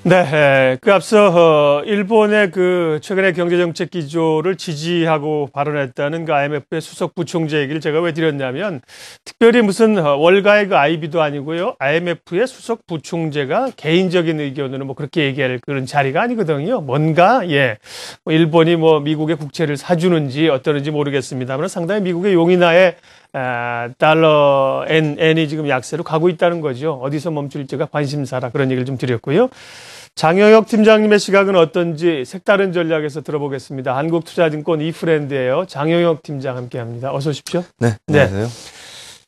네, 그 앞서 일본의 그 최근의 경제정책 기조를 지지하고 발언했다는 그 IMF의 수석 부총재 얘기를 제가 왜 드렸냐면 특별히 무슨 월가의 그 IB도 아니고요. IMF의 수석 부총재가 개인적인 의견으로 뭐 그렇게 얘기할 그런 자리가 아니거든요. 뭔가 뭐 일본이 뭐 미국의 국채를 사주는지 어떠는지 모르겠습니다만 상당히 미국의 용인화에 달러 엔이 지금 약세로 가고 있다는 거죠. 어디서 멈출지가 관심사라 그런 얘기를 좀 드렸고요. 장영혁 팀장님의 시각은 어떤지 색다른 전략에서 들어보겠습니다. 한국투자증권 이프렌드예요. 장영혁 팀장 함께합니다. 어서 오십시오. 네, 안녕하세요.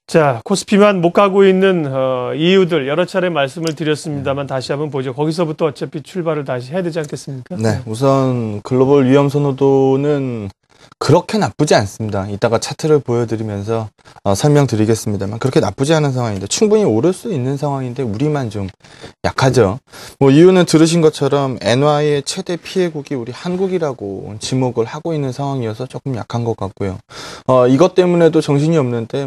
자, 코스피만 못 가고 있는 이유들 여러 차례 말씀을 드렸습니다만 다시 한번 보죠. 거기서부터 어차피 출발을 다시 해야 되지 않겠습니까? 네, 우선 글로벌 위험 선호도는 그렇게 나쁘지 않습니다. 이따가 차트를 보여드리면서 설명드리겠습니다만 그렇게 나쁘지 않은 상황인데 충분히 오를 수 있는 상황인데 우리만 좀 약하죠. 뭐 이유는 들으신 것처럼 엔화의 최대 피해국이 우리 한국이라고 지목을 하고 있는 상황이어서 조금 약한 것 같고요. 이것 때문에도 정신이 없는데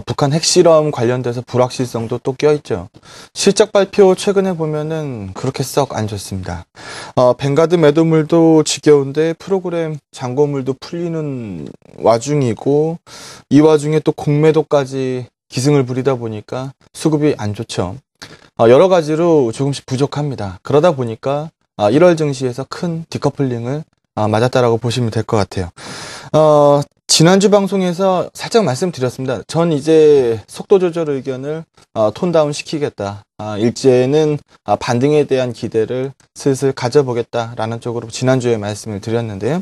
북한 핵실험 관련돼서 불확실성도 또 껴있죠. 실적 발표 최근에 보면은 그렇게 썩 안 좋습니다. 뱅가드 매도물도 지겨운데 프로그램 잔고물도 풀리는 와중이고 이 와중에 또 공매도까지 기승을 부리다 보니까 수급이 안 좋죠. 여러 가지로 조금씩 부족합니다. 그러다 보니까 1월 증시에서 큰 디커플링을 맞았다라고 보시면 될 것 같아요. 지난주 방송에서 살짝 말씀드렸습니다. 전 이제 속도 조절 의견을 톤다운 시키겠다. 일제는 반등에 대한 기대를 슬슬 가져보겠다라는 쪽으로 지난주에 말씀을 드렸는데요.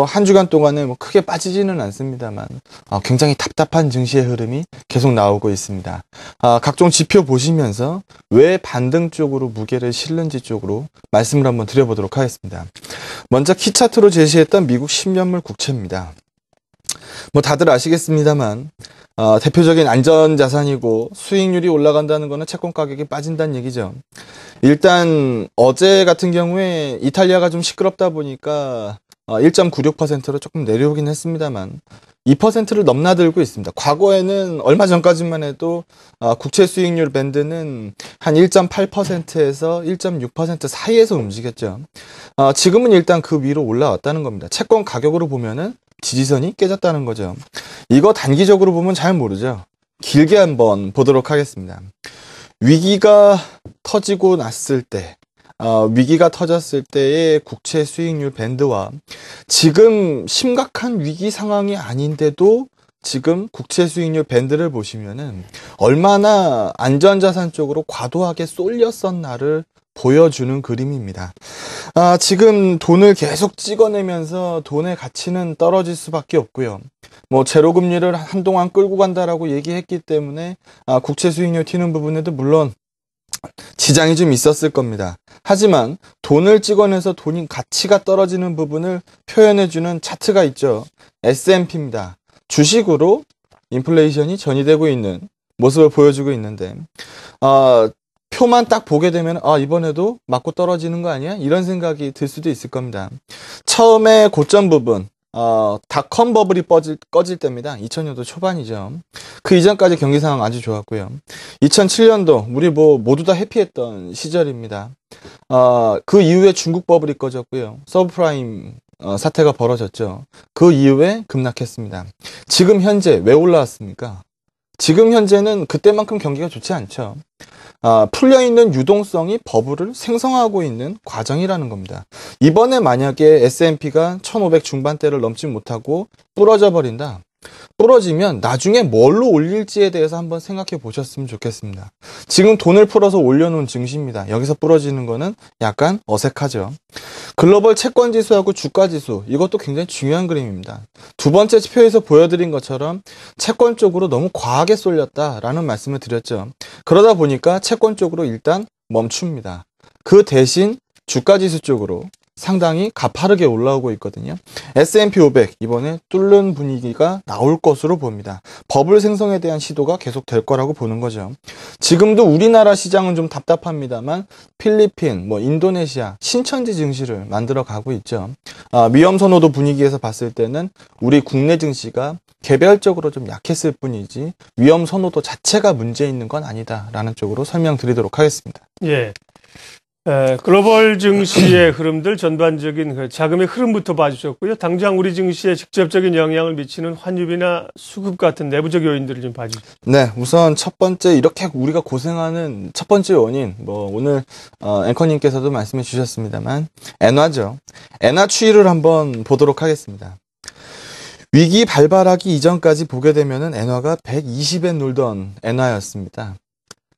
한 주간 동안에 크게 빠지지는 않습니다만 굉장히 답답한 증시의 흐름이 계속 나오고 있습니다. 각종 지표 보시면서 왜 반등 쪽으로 무게를 실는지 쪽으로 말씀을 한번 드려보도록 하겠습니다. 먼저 키 차트로 제시했던 미국 10년물 국채입니다. 다들 아시겠습니다만 대표적인 안전자산이고 수익률이 올라간다는 거는 채권 가격이 빠진다는 얘기죠. 일단 어제 같은 경우에 이탈리아가 좀 시끄럽다 보니까 1.96%로 조금 내려오긴 했습니다만 2%를 넘나들고 있습니다. 과거에는 얼마 전까지만 해도 국채 수익률 밴드는 한 1.8%에서 1.6% 사이에서 움직였죠. 지금은 일단 그 위로 올라왔다는 겁니다. 채권 가격으로 보면은 지지선이 깨졌다는 거죠. 이거 단기적으로 보면 잘 모르죠. 길게 한번 보도록 하겠습니다. 위기가 터지고 났을 때 위기가 터졌을 때의 국채 수익률 밴드와 지금 심각한 위기 상황이 아닌데도 지금 국채 수익률 밴드를 보시면은 얼마나 안전자산 쪽으로 과도하게 쏠렸었나를 보여주는 그림입니다. 지금 돈을 계속 찍어내면서 돈의 가치는 떨어질 수밖에 없고요. 제로금리를 한동안 끌고 간다라고 얘기했기 때문에 국채 수익률 튀는 부분에도 물론 지장이 좀 있었을 겁니다. 하지만 돈을 찍어내서 돈이 가치가 떨어지는 부분을 표현해주는 차트가 있죠. S&P입니다. 주식으로 인플레이션이 전이되고 있는 모습을 보여주고 있는데 표만 딱 보게 되면 이번에도 맞고 떨어지는 거 아니야? 이런 생각이 들 수도 있을 겁니다. 처음에 고점 부분 닷컴 버블이 꺼질 때입니다. 2000년도 초반이죠. 그 이전까지 경기 상황 아주 좋았고요. 2007년도 우리 모두 다 해피했던 시절입니다. 그 이후에 중국 버블이 꺼졌고요. 서브프라임 사태가 벌어졌죠. 그 이후에 급락했습니다. 지금 현재 왜 올라왔습니까? 지금 현재는 그때만큼 경기가 좋지 않죠. 풀려있는 유동성이 버블을 생성하고 있는 과정이라는 겁니다. 이번에 만약에 S&P가 1500 중반대를 넘지 못하고 부러져 버린다. 부러지면 나중에 뭘로 올릴지에 대해서 한번 생각해 보셨으면 좋겠습니다. 지금 돈을 풀어서 올려놓은 증시입니다. 여기서 부러지는 거는 약간 어색하죠. 글로벌 채권 지수하고 주가 지수, 이것도 굉장히 중요한 그림입니다. 두 번째 지표에서 보여드린 것처럼 채권 쪽으로 너무 과하게 쏠렸다라는 말씀을 드렸죠. 그러다 보니까 채권 쪽으로 일단 멈춥니다. 그 대신 주가 지수 쪽으로 상당히 가파르게 올라오고 있거든요. S&P 500 이번에 뚫는 분위기가 나올 것으로 봅니다. 버블 생성에 대한 시도가 계속 될 거라고 보는 거죠. 지금도 우리나라 시장은 좀 답답합니다만 필리핀, 인도네시아, 신천지 증시를 만들어 가고 있죠. 위험 선호도 분위기에서 봤을 때는 우리 국내 증시가 개별적으로 좀 약했을 뿐이지 위험 선호도 자체가 문제 있는 건 아니다라는 쪽으로 설명드리도록 하겠습니다. 예. 글로벌 증시의 흐름들 전반적인 그 자금의 흐름부터 봐주셨고요. 당장 우리 증시에 직접적인 영향을 미치는 환율이나 수급 같은 내부적 요인들을 좀 봐주시죠. 네, 우선 첫 번째 이렇게 우리가 고생하는 첫 번째 원인, 오늘 앵커님께서도 말씀해 주셨습니다만 엔화죠. 엔화 추이를 한번 보도록 하겠습니다. 위기 발발하기 이전까지 보게 되면은 엔화가 120엔 놀던 엔화였습니다.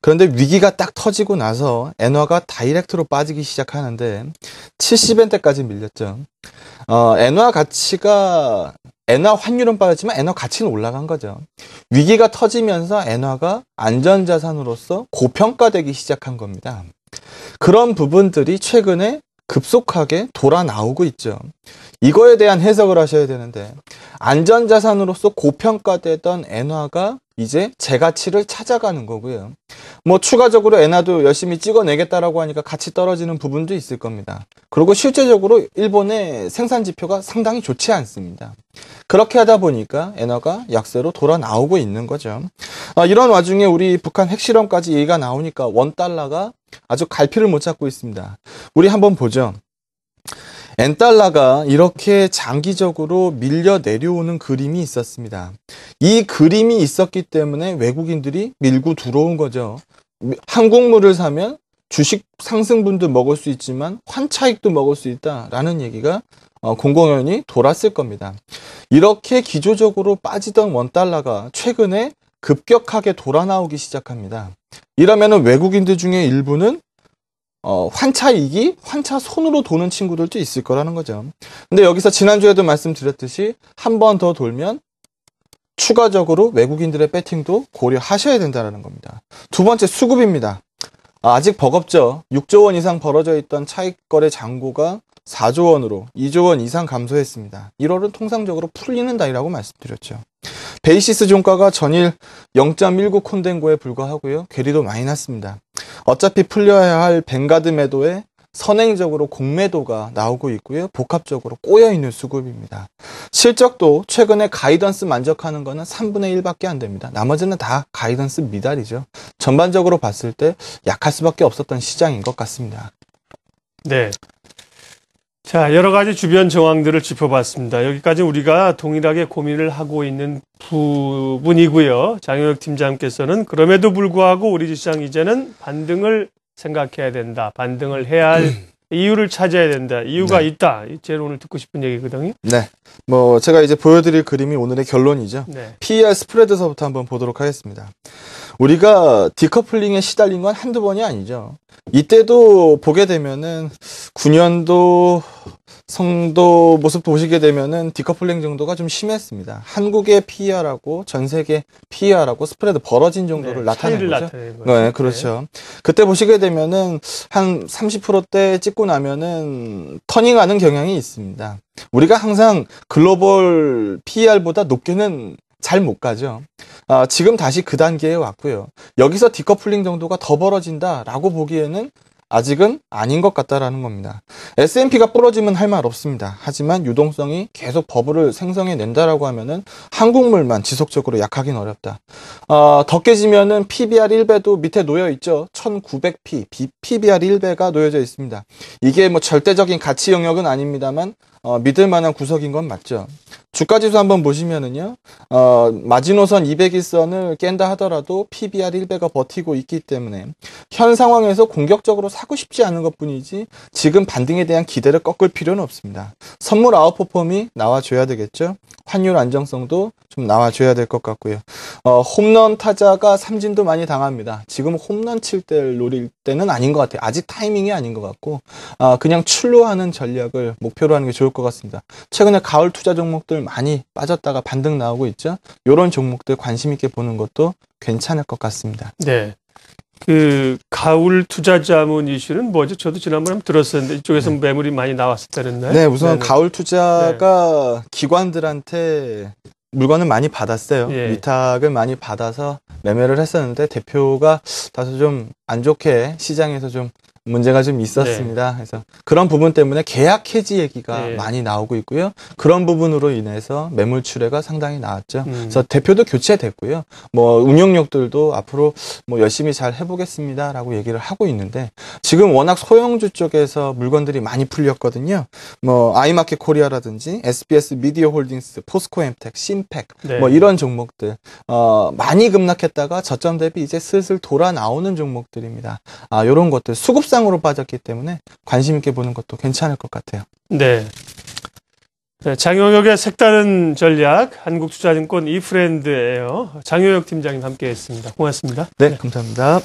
그런데 위기가 딱 터지고 나서 엔화가 다이렉트로 빠지기 시작하는데 70엔대까지 밀렸죠. 엔화 가치가 엔화 환율은 빠졌지만 엔화 가치는 올라간 거죠. 위기가 터지면서 엔화가 안전자산으로서 고평가되기 시작한 겁니다. 그런 부분들이 최근에 급속하게 돌아 나오고 있죠. 이거에 대한 해석을 하셔야 되는데 안전자산으로서 고평가되던 엔화가 이제 제 가치를 찾아가는 거고요. 추가적으로 엔화도 열심히 찍어내겠다라고 하니까 가치 떨어지는 부분도 있을 겁니다. 그리고 실제적으로 일본의 생산 지표가 상당히 좋지 않습니다. 그렇게 하다 보니까 엔화가 약세로 돌아 나오고 있는 거죠. 이런 와중에 우리 북한 핵실험까지 얘기가 나오니까 원달러가 아주 갈피를 못 잡고 있습니다. 우리 한번 보죠. 엔달러가 이렇게 장기적으로 밀려 내려오는 그림이 있었습니다. 이 그림이 있었기 때문에 외국인들이 밀고 들어온 거죠. 한국물을 사면 주식 상승분도 먹을 수 있지만 환차익도 먹을 수 있다라는 얘기가 공공연히 돌았을 겁니다. 이렇게 기조적으로 빠지던 원달러가 최근에 급격하게 돌아 나오기 시작합니다. 이러면 외국인들 중에 일부는 환차익이 환차 손으로 도는 친구들도 있을 거라는 거죠. 근데 여기서 지난주에도 말씀드렸듯이 한 번 더 돌면 추가적으로 외국인들의 배팅도 고려하셔야 된다는 겁니다. 두 번째 수급입니다. 아직 버겁죠. 6조 원 이상 벌어져 있던 차익거래 잔고가 4조 원으로 2조 원 이상 감소했습니다. 1월은 통상적으로 풀리는 달이라고 말씀드렸죠. 베이시스 종가가 전일 0.19 콘덴고에 불과하고요. 괴리도 많이 났습니다. 어차피 풀려야 할 뱅가드 매도에 선행적으로 공매도가 나오고 있고요. 복합적으로 꼬여있는 수급입니다. 실적도 최근에 가이던스 만족하는 거는 3분의 1밖에 안 됩니다. 나머지는 다 가이던스 미달이죠. 전반적으로 봤을 때 약할 수밖에 없었던 시장인 것 같습니다. 네. 자, 여러 가지 주변 정황들을 짚어봤습니다. 여기까지 우리가 동일하게 고민을 하고 있는 부분이고요. 장영혁 팀장께서는 그럼에도 불구하고 우리 시장 이제는 반등을 생각해야 된다. 반등을 해야 할 이유를 찾아야 된다. 이유가 있다. 제일 오늘 듣고 싶은 얘기거든요. 네. 제가 이제 보여드릴 그림이 오늘의 결론이죠. 네. PER 스프레드서부터 한번 보도록 하겠습니다. 우리가 디커플링에 시달린 건 한두 번이 아니죠. 이때도 보게 되면은 9년도 성도 모습도 보시게 되면은 디커플링 정도가 좀 심했습니다. 한국의 PER하고 전 세계 PER하고 스프레드 벌어진 정도를 나타낸 거죠. 네, 그렇죠. 그때 보시게 되면은 한 30%대 찍고 나면은 터닝하는 경향이 있습니다. 우리가 항상 글로벌 PER보다 높게는 잘 못 가죠. 지금 다시 그 단계에 왔고요. 여기서 디커플링 정도가 더 벌어진다라고 보기에는 아직은 아닌 것 같다라는 겁니다. S&P가 부러지면 할 말 없습니다. 하지만 유동성이 계속 버블을 생성해 낸다라고 하면은 한국물만 지속적으로 약하긴 어렵다. 더 깨지면은 PBR 1배도 밑에 놓여 있죠. 1900p, PBR 1배가 놓여져 있습니다. 이게 절대적인 가치 영역은 아닙니다만 믿을 만한 구석인 건 맞죠. 주가지수 한번 보시면은요, 마지노선 200일선을 깬다 하더라도 PBR 1배가 버티고 있기 때문에 현 상황에서 공격적으로 사고 싶지 않은 것 뿐이지 지금 반등에 대한 기대를 꺾을 필요는 없습니다. 선물 아웃퍼폼이 나와줘야 되겠죠. 환율 안정성도 좀 나와줘야 될 것 같고요. 홈런 타자가 삼진도 많이 당합니다. 지금 홈런 칠 때를 노릴 때는 아닌 것 같아요. 아직 타이밍이 아닌 것 같고 그냥 출루하는 전략을 목표로 하는 게 좋을 것 같습니다. 최근에 가을 투자 종목들 많이 빠졌다가 반등 나오고 있죠. 이런 종목들 관심 있게 보는 것도 괜찮을 것 같습니다. 네. 그 가을 투자 자문 이슈는 뭐죠? 저도 지난번에 한번 들었었는데 이쪽에서 매물이 많이 나왔었다는데. 네, 우선 가을 투자가 기관들한테 물건을 많이 받았어요. 위탁을 많이 받아서 매매를 했었는데 대표가 다소 좀 안 좋게 시장에서 좀 문제가 좀 있었습니다. 그래서 그런 부분 때문에 계약 해지 얘기가 네. 많이 나오고 있고요. 그런 부분으로 인해서 매물 출회가 상당히 나왔죠. 음. 그래서 대표도 교체됐고요. 뭐 운영력들도 앞으로 뭐 열심히 잘 해보겠습니다라고 얘기를 하고 있는데 지금 워낙 소형주 쪽에서 물건들이 많이 풀렸거든요. 뭐 아이마켓 코리아라든지 SBS 미디어 홀딩스, 포스코엠텍, 신팩 네. 뭐 이런 종목들 많이 급락했다가 저점 대비 이제 슬슬 돌아 나오는 종목들입니다. 이런 것들 수급상으로 빠졌기 때문에 관심 있게 보는 것도 괜찮을 것 같아요. 네. 네, 장용혁의 색다른 전략, 한국투자증권 이프렌드예요. 장용혁 팀장님 함께했습니다. 고맙습니다. 네, 감사합니다.